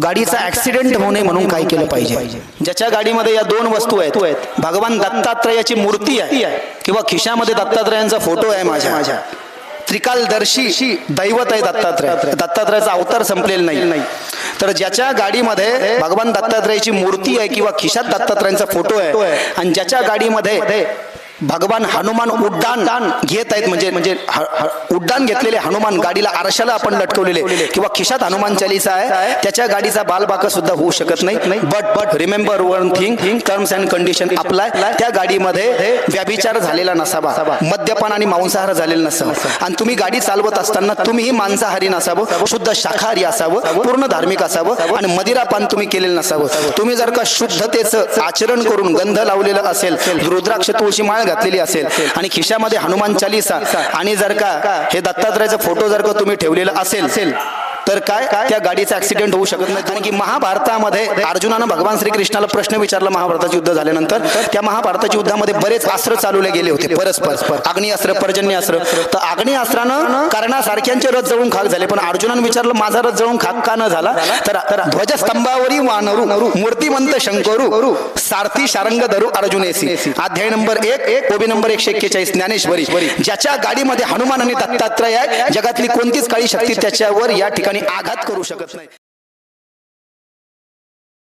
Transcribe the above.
गाडीचा ऍक्सिडेंट होऊ नये म्हणून काय केलं पाहिजे? ज्याच्या गाडीमध्ये या दोन वस्तू आहेत, भगवान दत्तात्रयाची मूर्ती आहे किंवा खिशामध्ये दत्तात्रयांचा फोटो आहे, माझ्या त्रिकालदर्शी दैवत आहे दत्तात्रयाचा अवतार संपलेला नाही, तर ज्याच्या गाडीमध्ये भगवान दत्तात्रयाची मूर्ती आहे किंवा खिशात दत्तात्रयांचा फोटो आहे आणि ज्याच्या गाडीमध्ये भगवान हनुमान उड्डाण घेत आहेत, म्हणजे उड्डाण घेतलेले हनुमान गाडीला आरशाला आपण लटकवलेले किंवा खिशात हनुमान चालीसा आहे, त्याच्या गाडीचा बालबाका सुद्धा होऊ शकत नाही. But remember one thing, terms and condition apply. त्या गाडीमध्ये व्यभिचार झालेला नसावा, मद्यपान आणि मांसाहार झालेला नसावा, आणि तुम्ही गाडी चालवत असताना तुम्हीही मांसाहारी नसावं, शुद्ध शाकाहारी असावं, पूर्ण धार्मिक असावं आणि मदिरापान तुम्ही केलेलं नसावं. तुम्ही जर का शुद्धतेचं आचरण करून गंध लावलेलं असेल, रुद्राक्ष तुळशी माळ घातलेली असेल आणि खिशामध्ये हनुमान चालीसा आणि जर का हे दत्तात्रयाचा फोटो जर का तुम्ही ठेवलेला असेल तर काय त्या गाडीचा ऍक्सिडेंट होऊ शकत नाही. कारण की महाभारतामध्ये अर्जुनानं भगवान श्रीकृष्णाला प्रश्न विचारला महाभारताचे युद्ध झाल्यानंतर. त्या महाभारताच्या युद्धामध्ये बरेच अस्त्र चालवले गेले होते परस्पर, अग्निअस्त्र, पर्जन्यास्त्र. तर अग्निअस्त्रानं कर्णासारख्यांचे रथ जळून खाक झाले, पण अर्जुनानं विचारलं माझा रथ जळून खाक का न झाला? तर ध्वजस्तंभावरी वानरू मूर्तिमंत शंकरू सारथी शारंग धरू अर्जुनेसी. अध्याय नंबर 1 ओबी नंबर 141 ज्ञानेश्वरी. ज्याच्या गाडीमध्ये हनुमान आणि दत्तात्रय आहे, जगातली कोणतीच काळी शक्ती त्याच्यावर या ठिकाणी आघात करू शकत नाही.